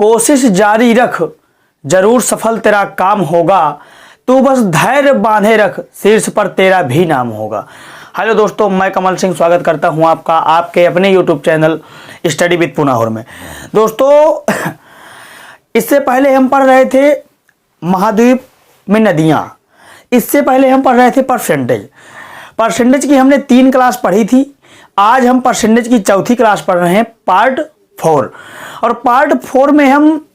कोशिश जारी रख, जरूर सफल तेरा काम होगा, तू बस धैर्य बांधे रख, शीर्ष पर तेरा भी नाम होगा। हेलो दोस्तों, मैं कमल सिंह स्वागत करता हूं आपका आपके अपने यूट्यूब चैनल स्टडी विद पुनाहुर में। दोस्तों, इससे पहले हम पढ़ रहे थे महाद्वीप में नदियां, इससे पहले हम पढ़ रहे थे परसेंटेज की हमने 3 क्लास पढ़ी थी। आज हम परसेंटेज की चौथी क्लास पढ़ रहे हैं, पार्ट 4। और पार्ट 4 में हम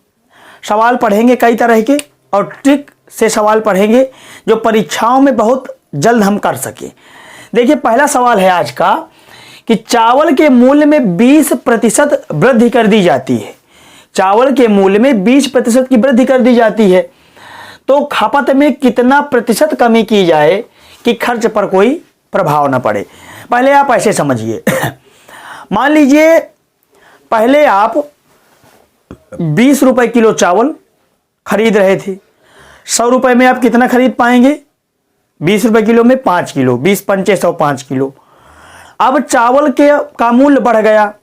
सवाल पढ़ेंगे कई तरह के और ट्रिक से सवाल पढ़ेंगे जो परीक्षाओं में बहुत जल्द हम कर सके। देखिए, पहला सवाल है आज का कि चावल के मूल्य में 20% वृद्धि कर दी जाती है। चावल के मूल्य में 20% की वृद्धि कर दी जाती है, तो खपत में कितना प्रतिशत कमी की जाए कि खर्च पर कोई प्रभाव न पड़े। पहले आप ऐसे समझिए मान लीजिए पहले आप 20 रुपए किलो चावल खरीद रहे थे। 100 रुपए में आप कितना खरीद पाएंगे? 20 रुपए किलो में 5 किलो, 20 पंचे 100, 5 किलो। अब चावल का मूल्य बढ़ गया।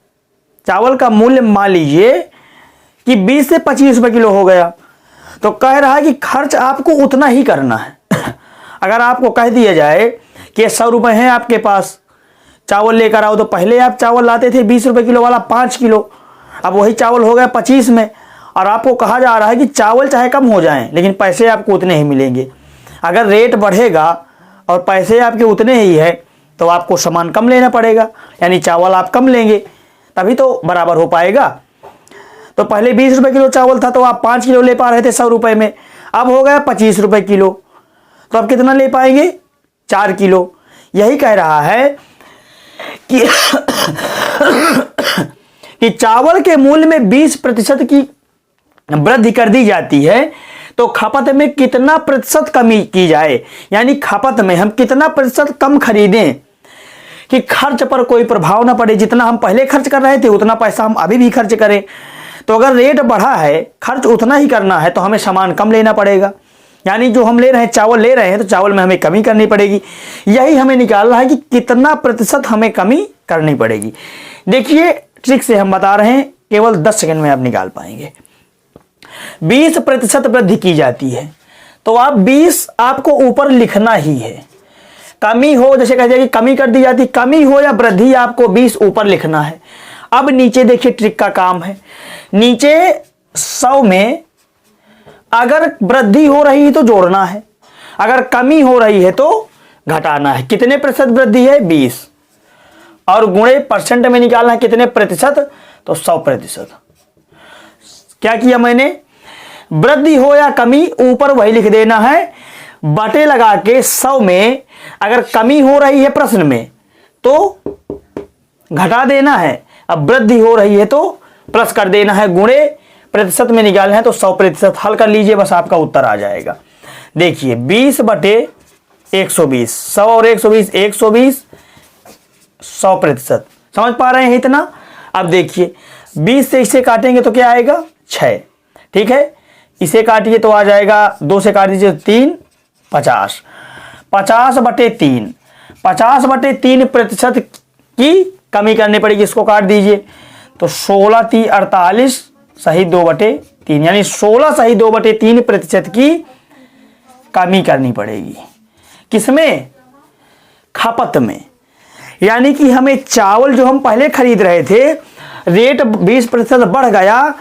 चावल का मूल्य मान लीजिए कि 20 से 25 रुपए किलो हो गया, तो कह रहा है कि खर्च आपको उतना ही करना है। अगर आपको कह दिया जाए कि 100 रुपए हैं आपके पास, चावल लेकर आओ, तो पहले आप चावल लाते थे 20 रुपए किलो वाला 5 किलो, अब वही चावल हो गया 25 में, और आपको कहा जा रहा है कि चावल चाहे कम हो जाएं लेकिन पैसे आपको उतने ही मिलेंगे। अगर रेट बढ़ेगा और पैसे आपके उतने ही है तो आपको सामान कम लेना पड़ेगा, यानी चावल आप कम लेंगे तभी तो बराबर हो पाएगा। तो पहले 20 रुपए किलो चावल था तो आप 5 किलो ले पा रहे थे 100 रुपए में, अब हो गया 25 रुपए किलो, तो आप कितना ले पाएंगे? 4 किलो। यही कह रहा है कि चावल के मूल्य में 20% की वृद्धि कर दी जाती है, तो खपत में कितना प्रतिशत कमी की जाए, यानी खपत में हम कितना प्रतिशत कम खरीदें कि खर्च पर कोई प्रभाव ना पड़े। जितना हम पहले खर्च कर रहे थे उतना पैसा हम अभी भी खर्च करें। तो अगर रेट बढ़ा है, खर्च उतना ही करना है, तो हमें सामान कम लेना पड़ेगा, यानी जो हम ले रहे हैं चावल ले रहे हैं तो चावल में हमें कमी करनी पड़ेगी। यही हमें निकालना है कि कितना प्रतिशत हमें कमी करनी पड़ेगी। देखिए, ट्रिक से हम बता रहे हैं, केवल 10 सेकंड में आप निकाल पाएंगे। 20% वृद्धि की जाती है, तो आप 20 आपको ऊपर लिखना ही है। कमी हो, जैसे कह दिया कि कमी कर दी जाती, कमी हो या वृद्धि, आपको 20 ऊपर लिखना है। अब नीचे देखिए, ट्रिक का काम है। नीचे 100 में अगर वृद्धि हो रही है तो जोड़ना है, अगर कमी हो रही है तो घटाना है। कितने प्रतिशत वृद्धि है? 20, और गुणे परसेंट में निकालना है कितने प्रतिशत, तो 100%। क्या किया मैंने? वृद्धि हो या कमी ऊपर वही लिख देना है, बटे लगा के 100 में अगर कमी हो रही है प्रश्न में तो घटा देना है, अब वृद्धि हो रही है तो प्लस कर देना है, गुणे प्रतिशत में निकालना है तो 100%। हल कर लीजिए, बस आपका उत्तर आ जाएगा। देखिए, 20 बटे 120, 100 और 120, 120, 100%। समझ पा रहे हैं इतना? अब देखिए, 20 से इसे काटेंगे तो क्या आएगा? 6। ठीक है, इसे काटिए तो आ जाएगा, 2 से काट दीजिए 3, 50। 50 बटे 3, 50 बटे 3% की कमी करनी पड़ेगी। इसको काट दीजिए तो 16 3 48 सही 2/3, यानी 16 सही 2/3% की कमी करनी पड़ेगी। किसमें? खपत में। यानी कि हमें चावल जो हम पहले खरीद रहे थे, रेट 20% बढ़ गया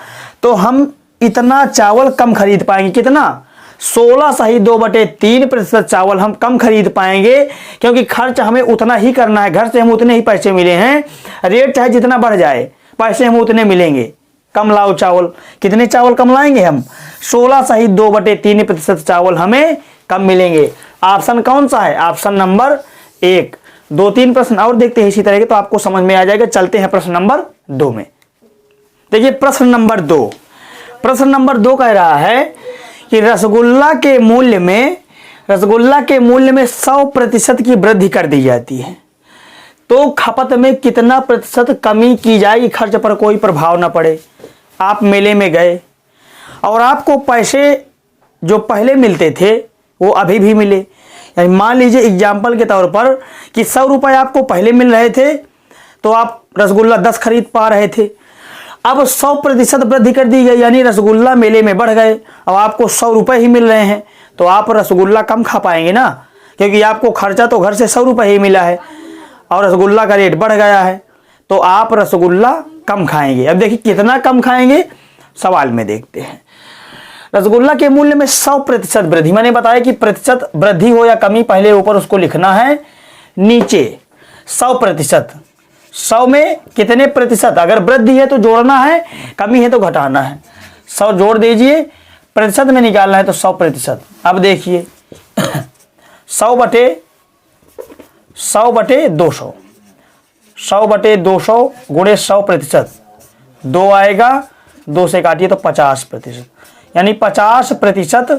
तो हम इतना चावल कम खरीद पाएंगे। कितना? 16 सही 2/3% चावल हम कम खरीद पाएंगे, क्योंकि खर्च हमें उतना ही करना है। घर से हम उतने ही पैसे मिले हैं, रेट चाहे जितना बढ़ जाए पैसे हम उतने मिलेंगे। कम लाओ चावल, कितने चावल कम लाएंगे हम? 16 सही 2/3% चावल हमें कम मिलेंगे। ऑप्शन कौन सा है? Option number 1। 2-3 प्रश्न और देखते हैं इसी तरह के, तो आपको समझ में आ जाएगा। चलते हैं प्रश्न नंबर 2 में। देखिए, प्रश्न नंबर 2 कह रहा है कि रसगुल्ला के मूल्य में 100% की वृद्धि कर दी जाती है, तो खपत में कितना प्रतिशत कमी की जाएगी, खर्च पर कोई प्रभाव ना पड़े। आप मेले में गए और आपको पैसे जो पहले मिलते थे वो अभी भी मिले। यानी मान लीजिए एग्जाम्पल के तौर पर कि 100 रुपये आपको पहले मिल रहे थे तो आप रसगुल्ला 10 खरीद पा रहे थे। अब 100% वृद्धि कर दी गई, यानी रसगुल्ला मेले में बढ़ गए, अब आपको 100 रुपये ही मिल रहे हैं, तो आप रसगुल्ला कम खा पाएंगे ना, क्योंकि आपको खर्चा तो घर से 100 रुपये ही मिला है और रसगुल्ला का रेट बढ़ गया है, तो आप रसगुल्ला कम खाएंगे। अब देखिए कितना कम खाएंगे, सवाल में देखते हैं। रसगुल्ला के मूल्य में 100% वृद्धि, मैंने बताया कि प्रतिशत वृद्धि हो या कमी पहले ऊपर उसको लिखना है, नीचे 100%। 100 में कितने प्रतिशत, अगर वृद्धि है तो जोड़ना है, कमी है तो घटाना है। 100 जोड़ दीजिए, प्रतिशत में निकालना है तो 100%। अब देखिए 100 बटे 200, 100 बटे 200 गुणे 100%, 2 आएगा, 2 से काटिए तो 50%, यानी 50%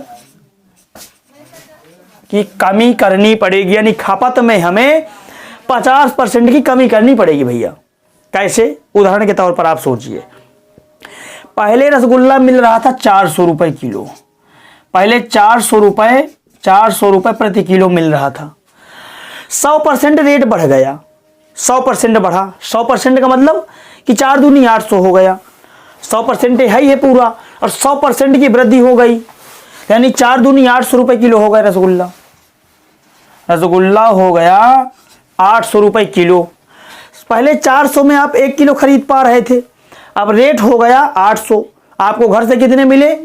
की कमी करनी पड़ेगी, यानी खपत में हमें 50% की कमी करनी पड़ेगी भैया। कैसे, उदाहरण के तौर पर आप सोचिए, पहले रसगुल्ला मिल रहा था 400 रुपये किलो, पहले 400 रुपये प्रति किलो मिल रहा था। 100% रेट बढ़ गया, 100% बढ़ा, 100% का मतलब कि 4 दूनी 800 हो गया, 100% है ही है पूरा, और 100% की वृद्धि हो गई, यानी 4 दूनी 800 रुपये किलो हो गया रसगुल्ला। रसगुल्ला हो गया 800 रुपये किलो। पहले 400 में आप 1 किलो खरीद पा रहे थे, अब रेट हो गया 800। आपको घर से कितने मिले,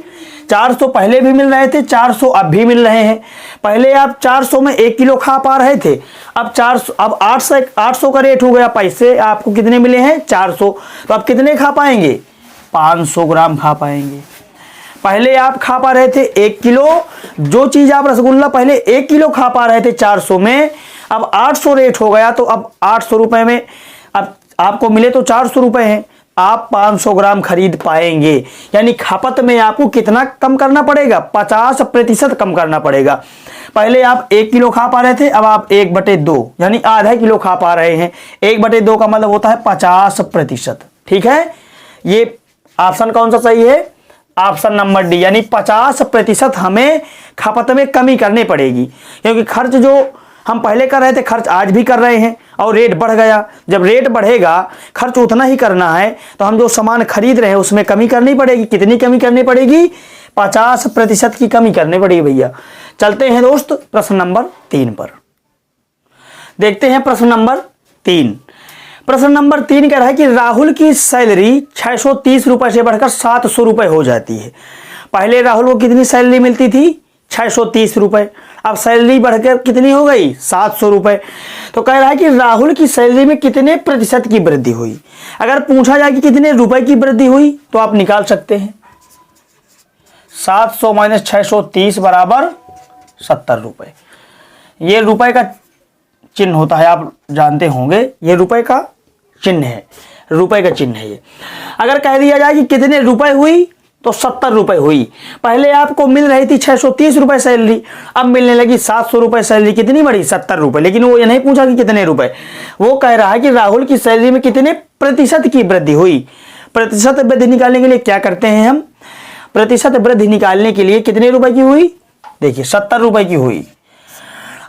400 पहले भी मिल रहे थे, 400 अब भी मिल रहे हैं। पहले आप 400 में 1 किलो खा पा रहे थे, अब 800 का रेट हो गया, पैसे आपको कितने मिले हैं 400, तो आप कितने खा पाएंगे, 500 ग्राम खा पाएंगे। पहले आप खा पा रहे थे 1 किलो, जो चीज़ आप रसगुल्ला पहले 1 किलो खा पा रहे थे 400 में, अब 800 रेट हो गया, तो अब 800 रुपये में अब आपको मिले तो 400 रुपये हैं, आप 500 ग्राम खरीद पाएंगे। यानी खपत में आपको कितना कम करना पड़ेगा, 50% कम करना पड़ेगा। पहले आप 1 किलो खा पा रहे थे, अब आप 1/2 यानी आधा किलो खा पा रहे हैं। 1/2 का मतलब होता है 50%। ठीक है, ये ऑप्शन कौन सा सही है, ऑप्शन नंबर डी, यानी 50% हमें खपत में कमी करनी पड़ेगी, क्योंकि खर्च जो हम पहले कर रहे थे खर्च आज भी कर रहे हैं और रेट बढ़ गया। जब रेट बढ़ेगा खर्च उतना ही करना है, तो हम जो सामान खरीद रहे हैं उसमें कमी करनी पड़ेगी। कितनी कमी करनी पड़ेगी, 50% की कमी करनी पड़ेगी भैया। चलते हैं दोस्त प्रश्न नंबर 3 पर, देखते हैं प्रश्न नंबर 3। प्रश्न नंबर 3 कह रहा है कि राहुल की सैलरी 630 रुपये से बढ़कर 700 रुपये हो जाती है। पहले राहुल को कितनी सैलरी मिलती थी, 630 रुपये, अब सैलरी बढ़कर कितनी हो गई, 700 रुपये। तो कह रहा है कि राहुल की सैलरी में कितने प्रतिशत की वृद्धि हुई। अगर पूछा जाए कि कितने रुपए की वृद्धि हुई, तो आप निकाल सकते हैं 700 - 630 बराबर 70 रुपये। ये रुपए का चिन्ह होता है, आप जानते होंगे, ये रुपए का चिन्ह है, रुपए का चिन्ह है ये। अगर कह दिया जाए कि कितने रुपए हुई, तो 70 रुपये हुई। पहले आपको मिल रही थी 630 रुपये सैलरी, अब मिलने लगी 700 रुपये सैलरी, कितनी बढ़ी, 70 रुपये। लेकिन वो ये नहीं पूछा कि कितने रुपए, वो कह रहा है कि राहुल की सैलरी में कितने प्रतिशत की वृद्धि हुई। प्रतिशत वृद्धि निकालने के लिए क्या करते हैं हम, प्रतिशत वृद्धि निकालने के लिए कितने रुपए की हुई, देखिए 70 रुपये की हुई।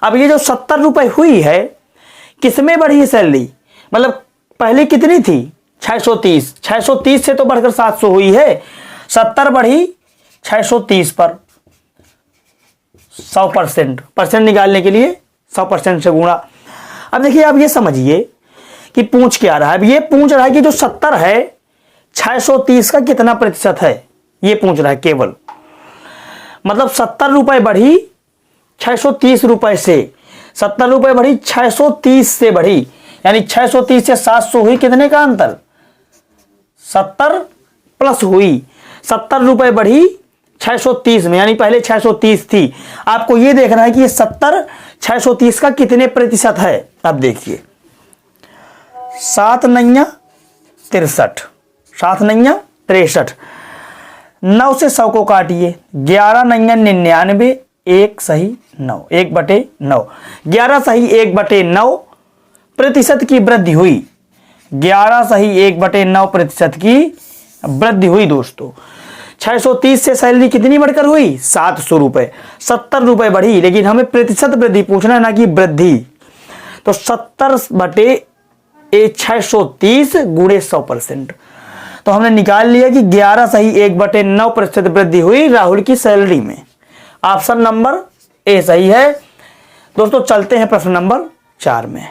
अब ये जो 70 रुपये हुई है, किसमें बढ़ी सैलरी, मतलब पहले कितनी थी 630, 630 से तो बढ़कर 700 हुई है, 70 बढ़ी 630 पर, 100% परसेंट निकालने के लिए 100% से गुणा। अब देखिए आप ये समझिए कि पूछ क्या रहा है। अब ये पूछ रहा है कि जो 70 है 630 का कितना प्रतिशत है, ये पूछ रहा है केवल। मतलब 70 रुपये बढ़ी 630 रुपये से, 70 रुपये बढ़ी 630 से बढ़ी, यानी 630 से 700 हुई, कितने का अंतर, 70 प्लस हुई, 70 रुपये बढ़ी 630 में, यानी पहले 630 थी। आपको ये देखना है कि ये 70 630 का कितने प्रतिशत है। अब देखिए 7 9 63, 7 9 63, 9 से 100 को काटिए, 11 9 99, 1 सही 9, 1/9, 11 सही 1/9 प्रतिशत की वृद्धि हुई। 11 सही 1/9 प्रतिशत की वृद्धि हुई दोस्तों। 630 से सैलरी कितनी बढ़कर हुई, 700 रुपये, 70 रुपये बढ़ी, लेकिन हमें प्रतिशत वृद्धि पूछना है ना कि वृद्धि। तो 70/630 गुणे 100%। तो तो हमने निकाल लिया कि 11 सही 1/9% वृद्धि हुई राहुल की सैलरी में। ऑप्शन नंबर ए सही है। दोस्तों चलते हैं प्रश्न नंबर 4 में।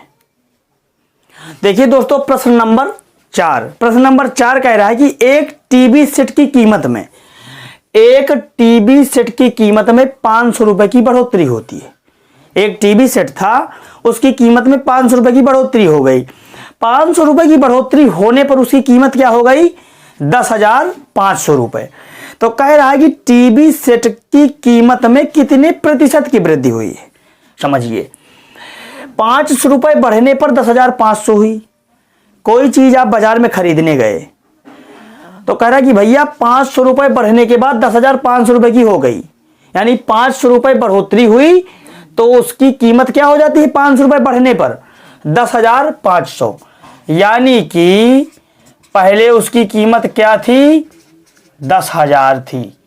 देखिए दोस्तों प्रश्न नंबर 4 कह रहा है कि एक टीवी सेट की कीमत में 500 रुपए की बढ़ोतरी होती है। एक टीवी सेट था, उसकी कीमत में 500 रुपए की बढ़ोतरी हो गई। 500 रुपए की बढ़ोतरी होने पर उसकी कीमत क्या हो गई? 10,500 रुपए। तो कह रहा है कि टीवी सेट की कीमत में कितने प्रतिशत की वृद्धि हुई है? समझिए, 500 रुपए बढ़ने पर 10,500 हुई। कोई चीज आप बाजार में खरीदने गए तो कह रहा है कि भैया 500 रुपए बढ़ने के बाद 10,500 रुपए की हो गई, यानी 500 रुपए बढ़ोतरी हुई तो उसकी कीमत क्या हो जाती है? 500 रुपए बढ़ने पर 10,500, यानी कि पहले उसकी कीमत क्या थी? 10,000 थी।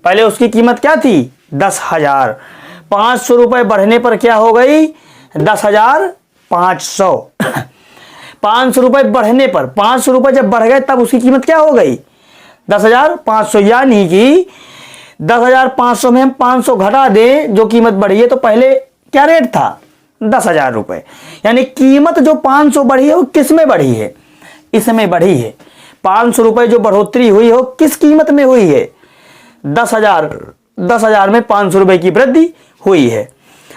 पहले उसकी कीमत क्या थी? 10,000। 500 रुपए बढ़ने पर क्या हो गई? 10,500। 500 रुपए बढ़ने पर 500 रुपए जब बढ़ गए तब उसकी कीमत क्या हो गई? 10,500, यानी कि 10,500 में हम 500 घटा दें, जो कीमत बढ़ी है, तो पहले क्या रेट था? 10,000 रुपए। यानी कीमत जो 500 बढ़ी है वो किस में बढ़ी है? इसमें बढ़ी है। 500 रुपए जो बढ़ोतरी हुई हो किस कीमत में हुई है? 10,000 में 500 रुपए की वृद्धि हुई है।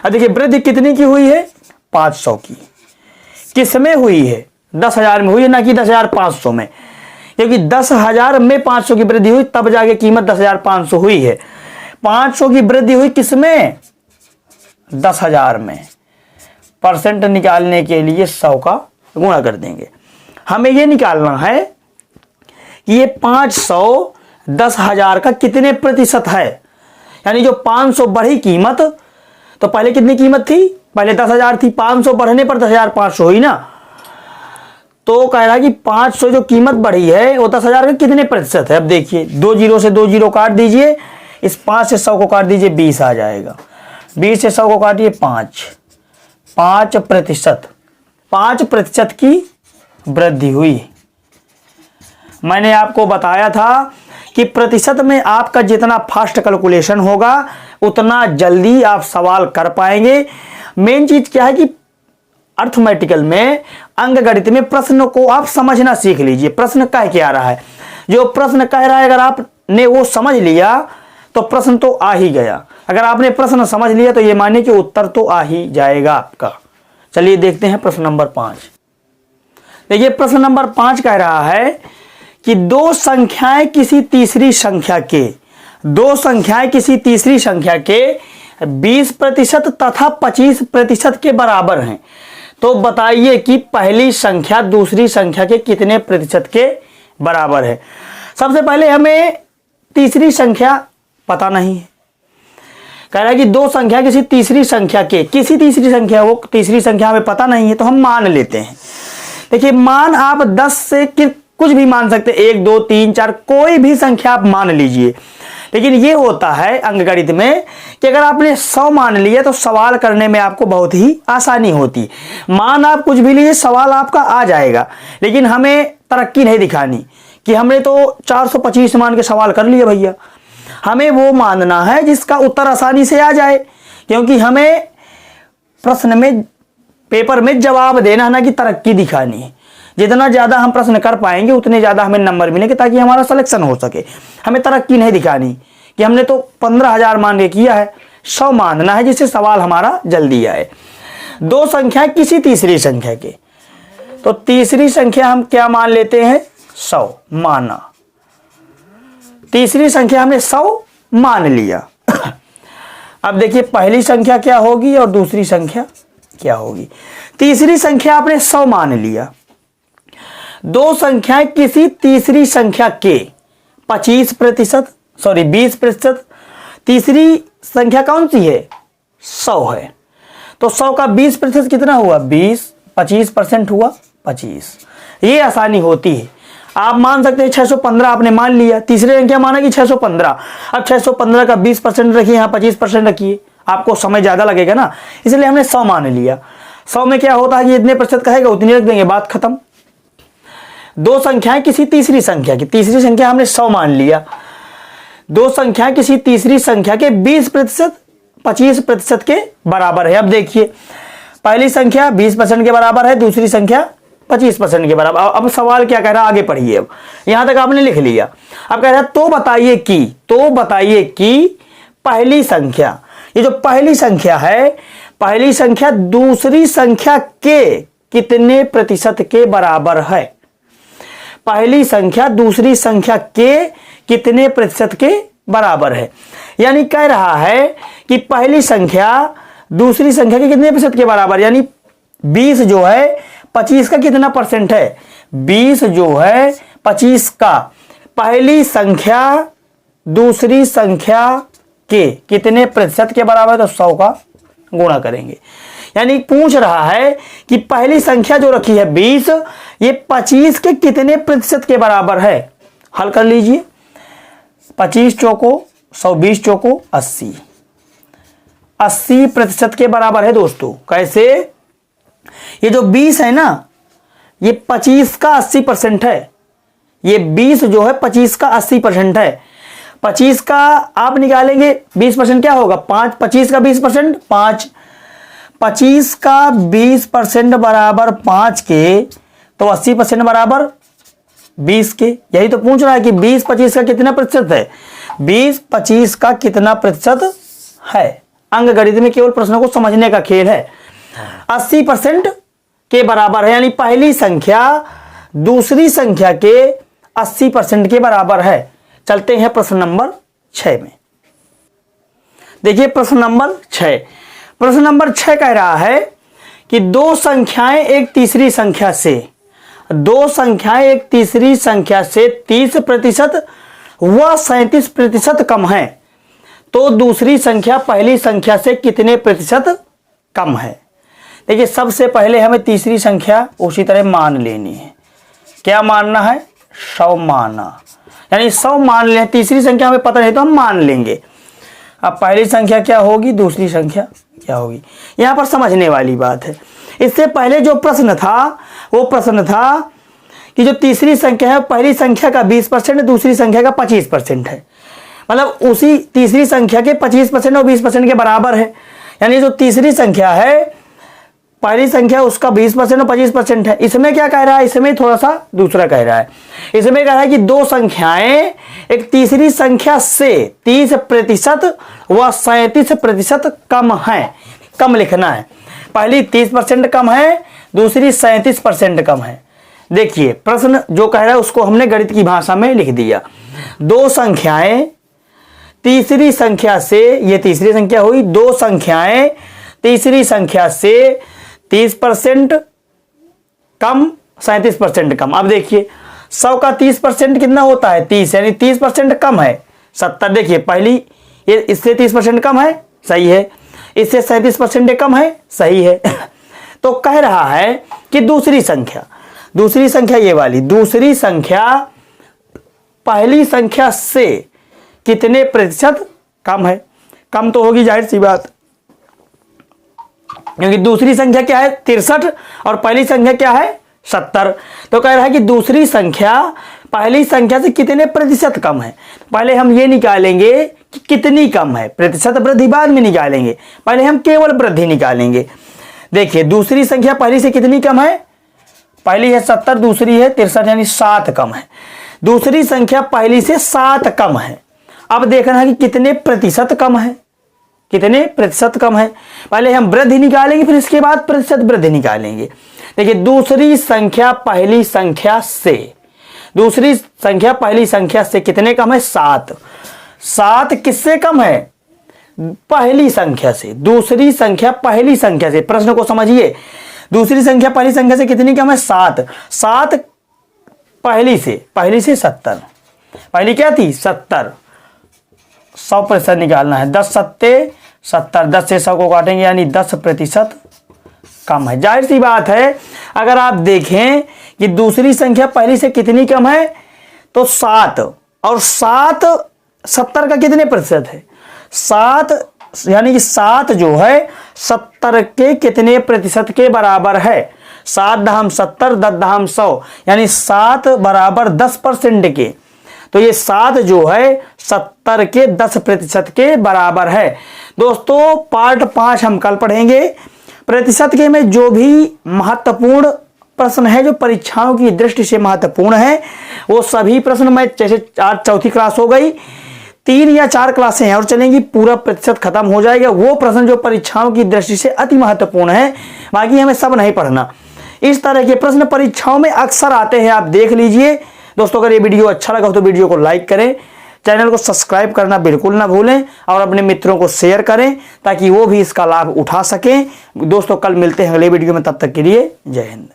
अब देखिए वृद्धि कितनी की हुई है? 500 की। किस में हुई है? 10,000 में हुई है, ना कि 10,500 में, क्योंकि 10,000 में 500 की वृद्धि हुई तब जाके कीमत 10,500 हुई है। 500 की वृद्धि हुई किस में? 10,000 में। परसेंट निकालने के लिए 100 का गुणा कर देंगे। हमें यह निकालना है कि ये 500 10,000 का कितने प्रतिशत है। यानी जो 500 बढ़ी कीमत, तो पहले कितनी कीमत थी? पहले 10,000 थी, 500 बढ़ने पर 10,500 हुई ना। तो कह रहा है कि 500 जो कीमत बढ़ी है वो 10,000 का कितने प्रतिशत है। अब देखिए 2 जीरो से 2 जीरो काट दीजिए, इस 5 से 100 को काट दीजिए, 20 आ जाएगा। 20 से 100 को काटिए, 5% 5% की वृद्धि हुई। मैंने आपको बताया था कि प्रतिशत में आपका जितना फास्ट कैलकुलेशन होगा उतना जल्दी आप सवाल कर पाएंगे। मेन चीज क्या है कि अर्थमेटिकल में, अंकगणित में प्रश्न को आप समझना सीख लीजिए। प्रश्न कह क्या रहा है, जो प्रश्न कह रहा है अगर आपने वो समझ लिया तो प्रश्न तो आ ही गया। अगर आपने प्रश्न समझ लिया तो ये मानिए कि उत्तर तो आ ही जाएगा आपका। चलिए देखते हैं प्रश्न नंबर 5। देखिए प्रश्न नंबर 5 कह रहा है कि दो संख्याएं किसी तीसरी संख्या के 20% तथा 25% के बराबर हैं। तो बताइए कि पहली संख्या दूसरी संख्या के कितने प्रतिशत के बराबर है। सबसे पहले हमें तीसरी संख्या पता नहीं है। कह रहा है कि दो संख्या किसी तीसरी संख्या वो तीसरी संख्या हमें पता नहीं है, तो हम मान लेते हैं। देखिए मान आप 10 से कुछ भी मान सकते हैं, 1 2 3 4 कोई भी संख्या आप मान लीजिए। लेकिन ये होता है अंकगणित में कि अगर आपने 100 मान लिया तो सवाल करने में आपको बहुत ही आसानी होती। मान आप कुछ भी लीजिए, सवाल आपका आ जाएगा। लेकिन हमें तरक्की नहीं दिखानी कि हमने तो 425 मान के सवाल कर लिया भैया। हमें वो मानना है जिसका उत्तर आसानी से आ जाए, क्योंकि हमें प्रश्न में, पेपर में जवाब देना है, ना कि तरक्की दिखानी है। जितना ज़्यादा हम प्रश्न कर पाएंगे उतने ज़्यादा हमें नंबर मिलेंगे, ताकि हमारा सिलेक्शन हो सके। हमें तरक्की नहीं दिखानी कि हमने तो 15,000 मान के किया है, 100 मानना है जिससे सवाल हमारा जल्दी आए। दो संख्या किसी तीसरी संख्या के, तो तीसरी संख्या हम क्या मान लेते हैं? 100 माना। तीसरी संख्या हमने 100 मान लिया। अब देखिए पहली संख्या क्या होगी और दूसरी संख्या क्या होगी। तीसरी संख्या आपने 100 मान लिया। दो संख्याएं किसी तीसरी संख्या के 20%। तीसरी संख्या कौन सी है? 100 है। तो 100 का 20% कितना हुआ? 20। 25% हुआ 25। ये आसानी होती है। आप मान सकते हैं 615 आपने मान लिया, तीसरी संख्या माना कि 615। अब 615 का 20% रखिए, यहाँ 25% रखिए, आपको समय ज़्यादा लगेगा ना, इसलिए हमने 100 मान लिया। 100 में क्या होता है कि जितने प्रतिशत कहेगा उतनी रख देंगे, बात खत्म। दो संख्याएं किसी तीसरी संख्या की, तीसरी संख्या हमने 100 मान लिया, दो संख्याएं किसी तीसरी संख्या के 20% 25% के बराबर है। अब देखिए पहली संख्या 20% के बराबर है, दूसरी संख्या 25% के बराबर। अब सवाल क्या कह रहा है, आगे पढ़िए। अब यहां तक आपने लिख लिया। अब कह रहा है तो बताइए कि पहली संख्या, ये जो पहली संख्या है, पहली संख्या दूसरी संख्या के कितने प्रतिशत के बराबर है। पहली संख्या दूसरी संख्या के कितने प्रतिशत के बराबर है। यानी कह रहा है कि पहली संख्या दूसरी संख्या के कितने प्रतिशत के बराबर, यानी 20 जो है 25 का कितना परसेंट है, 20 जो है 25 का पहली संख्या दूसरी संख्या के कितने प्रतिशत के बराबर है, तो 100 का गुणा करेंगे। यानी पूछ रहा है कि पहली संख्या जो रखी है 20, ये 25 के कितने प्रतिशत के बराबर है। हल कर लीजिए, 25 चौको 100, 20 चौको 80, 80% के बराबर है दोस्तों। कैसे, ये जो 20 है ना, ये 25 का 80% है, ये 20 जो है 25 का 80% है। 25 का आप निकालेंगे 20% क्या होगा, 5, 25 का 20% 5, 25 का 20% बराबर 5 के, तो 80% बराबर 20 के। यही तो पूछ रहा है कि 20 25 का कितना प्रतिशत है, 20 25 का कितना प्रतिशत है। अंक गणित में केवल प्रश्नों को समझने का खेल है। 80% के बराबर है, यानी पहली संख्या दूसरी संख्या के 80% के बराबर है। चलते हैं प्रश्न नंबर 6 में। देखिए प्रश्न नंबर 6, प्रश्न नंबर 6 कह रहा है कि दो संख्याएं एक तीसरी संख्या से, दो संख्याएं एक तीसरी संख्या से 30% व 37% कम है, तो दूसरी संख्या पहली संख्या से कितने प्रतिशत कम है। देखिए सबसे पहले हमें तीसरी संख्या उसी तरह मान लेनी है। क्या मानना है, 100 माना, यानी 100 मान लें। तीसरी संख्या हमें पता नहीं तो हम मान लेंगे। अब पहली संख्या क्या होगी, दूसरी संख्या क्या होगी, यहां पर समझने वाली बात है। इससे पहले जो प्रश्न था वो प्रश्न था कि जो तीसरी संख्या है पहली संख्या का 20%, दूसरी संख्या का 25% है। मतलब उसी तीसरी संख्या के 25% और 20% के बराबर है। यानी जो तीसरी संख्या है पहली संख्या उसका 20% और 25% है। इसमें क्या कह रहा है, इसमें थोड़ा सा दूसरा कह रहा है। इसमें कह रहा है कि दो संख्याएं एक तीसरी संख्या से 30% व 37% कम है। कम लिखना है, पहली 30% कम है, दूसरी 37% कम है। देखिए प्रश्न जो कह रहा है उसको हमने गणित की भाषा में लिख दिया। दो संख्याएं तीसरी संख्या से, ये तीसरी संख्या हुई, दो संख्याएं तीसरी संख्या से 30% कम 37% कम। अब देखिए 100 का 30% कितना होता है, 30, यानी 30% कम है 70। देखिए पहली ये इससे 30% कम है, सही है, इससे 37% कम है, सही है। तो कह रहा है कि दूसरी संख्या ये वाली दूसरी संख्या पहली संख्या से कितने प्रतिशत कम है। कम तो होगी जाहिर सी बात, क्योंकि दूसरी संख्या क्या है 63 और पहली संख्या क्या है 70। तो कह रहा है कि दूसरी संख्या पहली संख्या से कितने प्रतिशत कम है। पहले हम ये निकालेंगे कि कितनी कम है, प्रतिशत वृद्धि बाद में निकालेंगे, पहले हम केवल वृद्धि निकालेंगे। देखिए दूसरी संख्या पहली से कितनी कम है, पहली है 70, दूसरी है 63, यानी 7 कम है। दूसरी संख्या पहली से 7 कम है। अब देखना है कि कितने प्रतिशत कम है, कितने प्रतिशत कम है। पहले हम वृद्धि निकालेंगे, फिर इसके बाद प्रतिशत वृद्धि निकालेंगे। देखिए दूसरी संख्या पहली संख्या से, दूसरी संख्या पहली संख्या से कितने कम है, 7। 7 किससे कम है, पहली संख्या से। दूसरी संख्या पहली संख्या से, प्रश्न को समझिए, दूसरी संख्या पहली संख्या से कितनी कम है, 7। 7 पहली से 70, पहली क्या थी 70, 100% निकालना है। 10 सत्ते 70, 10 से 100 को काटेंगे यानी 10% कम है। जाहिर सी बात है अगर आप देखें कि दूसरी संख्या पहली से कितनी कम है तो 7, और 7 70 का कितने प्रतिशत है, 7, यानी कि 7 जो है 70 के कितने प्रतिशत के बराबर है, 7 दहम 70, 10 दहम 100, यानी 7 बराबर 10% के। तो ये 7 जो है 70 के 10% के बराबर है। दोस्तों पार्ट 5 हम कल पढ़ेंगे। प्रतिशत के में जो भी महत्वपूर्ण प्रश्न है, जो परीक्षाओं की दृष्टि से महत्वपूर्ण है, वो सभी प्रश्न मैं, जैसे आज चौथी क्लास हो गई, 3 या 4 क्लासें हैं और चलेंगी, पूरा प्रतिशत खत्म हो जाएगा। वो प्रश्न जो परीक्षाओं की दृष्टि से अति महत्वपूर्ण है, बाकी हमें सब नहीं पढ़ना। इस तरह के प्रश्न परीक्षाओं में अक्सर आते हैं, आप देख लीजिए। दोस्तों अगर ये वीडियो अच्छा लगा हो तो वीडियो को लाइक करें, चैनल को सब्सक्राइब करना बिल्कुल ना भूलें और अपने मित्रों को शेयर करें ताकि वो भी इसका लाभ उठा सकें। दोस्तों कल मिलते हैं अगले वीडियो में, तब तक के लिए जय हिंद।